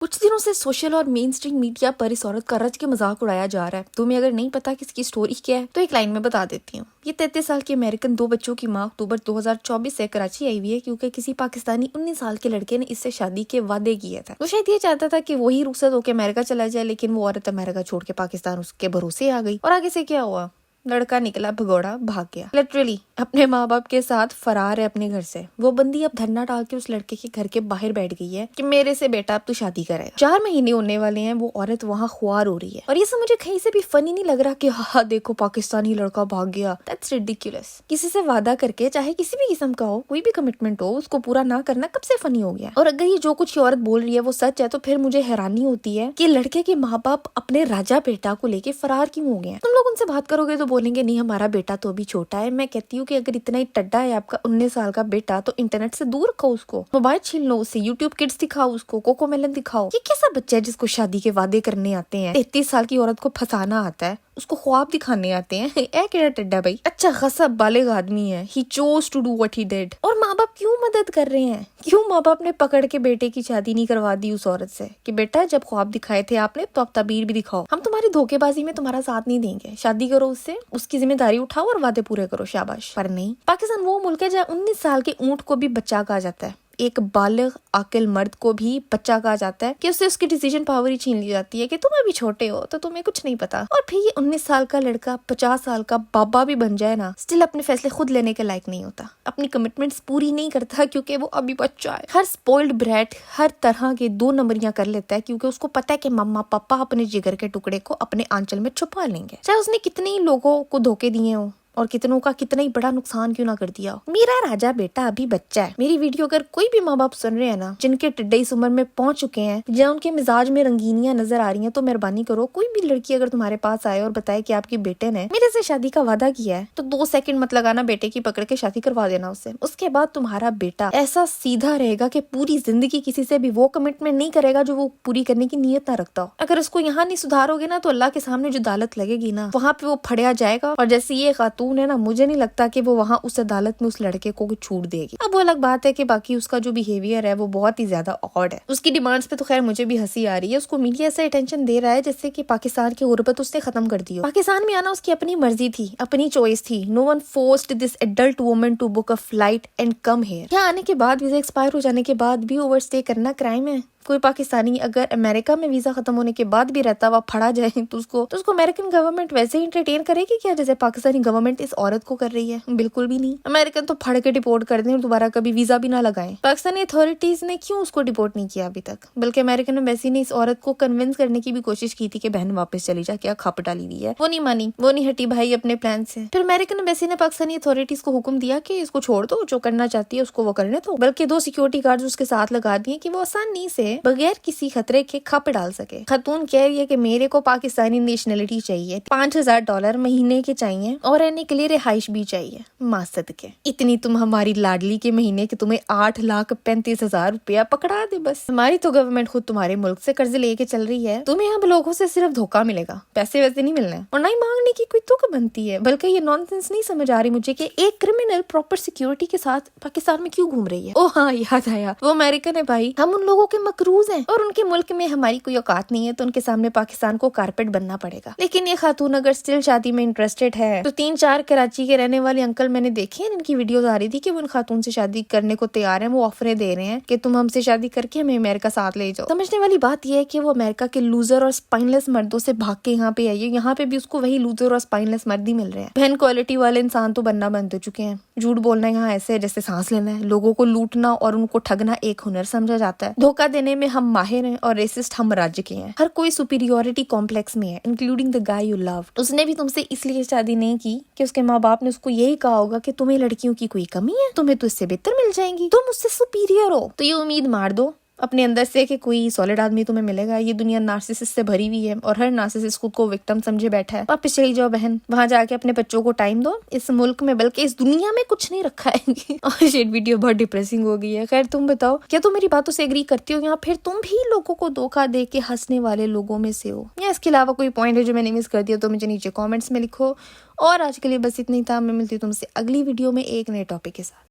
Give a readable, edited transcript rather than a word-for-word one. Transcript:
कुछ दिनों से सोशल और मेन स्ट्रीम मीडिया पर इस औरत का रच के मजाक उड़ाया जा रहा है। तुम्हें अगर नहीं पता कि इसकी स्टोरी क्या है तो एक लाइन में बता देती हूँ। ये 33 साल की अमेरिकन 2 बच्चों की माँ अक्टूबर 2024 से कराची आई हुई है क्योंकि किसी पाकिस्तानी 19 साल के लड़के ने इससे शादी के वादे किए थे। वो शायद ये चाहता था कि वही रुखसत होकर अमेरिका चला जाए, लेकिन वो औरत अमेरिका छोड़ के पाकिस्तान उसके भरोसे आ गई। और आगे से क्या हुआ? लड़का निकला भगोड़ा, भाग गया। लिटरली अपने माँ बाप के साथ फरार है अपने घर से। वो बंदी अब धरना डाल के उस लड़के के घर के बाहर बैठ गई है कि मेरे से बेटा अब तू शादी करेगा। 4 महीने होने वाले हैं, वो औरत वहाँ ख्वार हो रही है। और ये सब मुझे कहीं से भी फनी नहीं लग रहा कि हाँ देखो पाकिस्तानी लड़का भाग गया। That's ridiculous. किसी से वादा करके, चाहे किसी भी किस्म का हो, कोई भी कमिटमेंट हो, उसको पूरा ना करना कब से फनी हो गया। और अगर ये जो कुछ औरत बोल रही है वो सच है तो फिर मुझे हैरानी होती है कि लड़के के माँ बाप अपने राजा बेटा को लेके फरार क्यों हो गए। तुम लोग उनसे बात करोगे तो बोलेंगे नहीं हमारा बेटा तो अभी छोटा है। मैं कहती हूँ कि अगर इतना ही टड्डा है आपका 19 साल का बेटा तो इंटरनेट से दूर रखो उसको, मोबाइल छीन लो उससे, यूट्यूब किड्स दिखाओ उसको, कोको मेलन दिखाओ। ये कैसा बच्चा है जिसको शादी के वादे करने आते हैं, 33 साल की औरत को फंसाना आता है, उसको ख्वाब दिखाने आते हैं। ए केड़ा टड्डा भाई, अच्छा खासा बालिग आदमी है। He chose to do what he did. और माँ बाप क्यों मदद कर रहे हैं? क्यों माँ बाप ने पकड़ के बेटे की शादी नहीं करवा दी उस औरत से कि बेटा जब ख्वाब दिखाए थे आपने तो आप ताबीर भी दिखाओ, हम तुम्हारी धोखेबाजी में तुम्हारा साथ नहीं देंगे, शादी करो उससे, उसकी जिम्मेदारी उठाओ और वादे पूरे करो, शाबाश। पर नहीं, पाकिस्तान वो मुल्क है जहाँ 19 साल के ऊंट को भी बच्चा कहा जाता है। एक बालिग आकिल मर्द को भी बच्चा कहा जाता है कि उससे उसकी डिसीजन पावर ही छीन ली जाती है कि तुम अभी छोटे हो तो तुम्हें कुछ नहीं पता। और फिर ये 19 साल का लड़का 50 साल का बाबा भी बन जाए ना, स्टिल अपने फैसले खुद लेने के लायक नहीं होता, अपनी कमिटमेंट्स पूरी नहीं करता क्योंकि वो अभी बच्चा है। हर स्पॉइल्ड ब्रैट हर तरह के 2 नंबरियां कर लेता है क्योंकि उसको पता है कि मम्मा पापा अपने जिगर के टुकड़े को अपने आंचल में छुपा लेंगे, चाहे उसने कितने ही लोगों को धोखे दिए हो और कितनों का कितना ही बड़ा नुकसान क्यों ना कर दिया हो। मेरा राजा बेटा अभी बच्चा है। मेरी वीडियो अगर कोई भी माँ बाप सुन रहे हैं ना, जिनके टिड्डे इस उम्र में पहुंच चुके हैं, जहाँ उनके मिजाज में रंगीनियां नजर आ रही हैं, तो मेहरबानी करो कोई भी लड़की अगर तुम्हारे पास आए और बताए कि आपके बेटे ने मेरे से शादी का वादा किया है तो 2 सेकंड मत लगाना, बेटे की पकड़ के शादी करवा देना उससे। उसके बाद तुम्हारा बेटा ऐसा सीधा रहेगा कि पूरी जिंदगी किसी से भी वो कमिटमेंट नहीं करेगा जो वो पूरी करने की नीयत ना रखता हो। अगर उसको यहाँ नहीं सुधारोगे ना तो अल्लाह के सामने जो अदालत लगेगी ना, वहाँ पे वो फड़िया जाएगा। और जैसे ये खातून है ना, मुझे नहीं लगता कि वो वहाँ उस अदालत में उस लड़के को छूट देगी। अब वो अलग बात है कि बाकी उसका जो बिहेवियर है वो बहुत ही ज्यादा ऑड है। उसकी डिमांड्स पे तो खैर मुझे भी हंसी आ रही है। उसको मीडिया ऐसे अटेंशन दे रहा है जैसे कि पाकिस्तान की गुर्बत उसने खत्म कर दी हो। पाकिस्तान में आना उसकी अपनी मर्जी थी, अपनी चॉइस थी। No one forced this adult woman to book a flight and come here. यहाँ आने के बाद, वीजा एक्सपायर हो जाने के बाद भी ओवरस्टे करना क्राइम है। कोई पाकिस्तानी अगर अमेरिका में वीजा खत्म होने के बाद भी रहता हुआ फड़ा जाए तो उसको अमेरिकन गवर्नमेंट वैसे ही एंटरटेन करेगी क्या जैसे पाकिस्तानी गवर्नमेंट इस औरत को कर रही है? बिल्कुल भी नहीं। अमेरिकन तो फड़ के डिपोर्ट कर दें और दोबारा कभी वीजा भी ना लगाएं। पाकिस्तानी अथॉरिटीज ने क्यों उसको डिपोर्ट नहीं किया अभी तक? बल्कि अमेरिकन एम्बेसी ने इस औरत को कन्विंस करने की भी कोशिश की थी कि बहन वापस चली जा, क्या खप डाली हुई है। वो नहीं मानी, वो नहीं हटी भाई अपने प्लान से। फिर अमेरिकन एम्बेसी ने पाकिस्तानी अथॉरिटीज को हुक्म दिया कि इसको छोड़ दो, जो करना चाहती है उसको वो करने दो। बल्कि 2 सिक्योरिटी गार्ड उसके साथ लगा दिए कि वो आसानी से बगैर किसी खतरे के खप डाल सके। खातून कह रही है कि मेरे को पाकिस्तानी नेशनलिटी चाहिए, $5000 महीने के चाहिए और रहने के लिए रिहाइश भी चाहिए। मासद के इतनी तुम हमारी लाडली के महीने के तुम्हें 8,35,000 रुपया पकड़ा दे बस। हमारी तो गवर्नमेंट खुद तुम्हारे मुल्क से कर्ज लेके चल रही है। तुम्हें अब लोगों से सिर्फ धोखा मिलेगा, पैसे वैसे नहीं मिलने और ना ही मांगने की कोई तुक बनती है। बल्कि ये नॉनसेंस नहीं समझ आ रही मुझे कि एक क्रिमिनल प्रॉपर सिक्योरिटी के साथ पाकिस्तान में क्यों घूम रही है। ओ हाँ, याद आया, वो अमेरिकन है भाई। हम उन लोगों के मकरूज हैं और उनके मुल्क में हमारी कोई औकात नहीं है तो उनके सामने पाकिस्तान को कारपेट बनना पड़ेगा। लेकिन ये खातून अगर स्टिल शादी में इंटरेस्टेड है तो 3-4 कराची के रहने वाले अंकल मैंने देखे हैं, इनकी वीडियोस आ रही थी कि वो इन खातून से शादी करने को तैयार हैं। वो ऑफरें दे रहे हैं कि तुम हमसे शादी करके हमें अमेरिका साथ ले जाओ। समझने वाली बात यह है कि वो अमेरिका के लूजर और स्पाइनलेस मर्दों से भाग के यहाँ पे आई है। यहाँ पे भी उसको वही लूजर और स्पाइनलेस मर्द ही मिल रहे हैं। बहन क्वालिटी वाले इंसान तो बनना बंद हो चुके हैं। झूठ बोलना यहाँ ऐसे है जैसे सांस लेना है। लोगों को लूटना और उनको ठगना एक हुनर समझा जाता है। धोखा देने में हम माहिर हैं और रेसिस्ट हम राज्य के हैं। हर कोई सुपीरियोरिटी कॉम्प्लेक्स में है, including the guy you love. उसने भी तुमसे इसलिए शादी नहीं की कि उसके माँ बाप ने उसको यही कहा होगा कि तुम्हें लड़कियों की कोई कमी है, तुम्हें तो इससे बेहतर मिल जाएंगी, तुम उससे सुपीरियर हो। तो ये उम्मीद मार दो अपने अंदर से कि कोई सॉलिड आदमी तुम्हें मिलेगा। ये दुनिया नार्सिसिस्ट से भरी हुई है और हर नार्सिसिस्ट खुद को विक्टिम समझे बैठा है। वापस चली जाओ बहन, वहां जाके अपने बच्चों को टाइम दो। इस मुल्क में बल्कि इस दुनिया में कुछ नहीं रखा है। और ये वीडियो बहुत डिप्रेसिंग हो गई है। खैर तुम बताओ, क्या तुम मेरी बातों से एग्री करती हो या फिर तुम भी लोगों को धोखा दे के हंसने वाले लोगों में से हो? या इसके अलावा कोई पॉइंट है जो मैंने मिस कर दिया तो मुझे नीचे कॉमेंट्स में लिखो। और आज के लिए बस इतना ही था। मैं मिलती हूँ तुमसे अगली वीडियो में एक नए टॉपिक के साथ।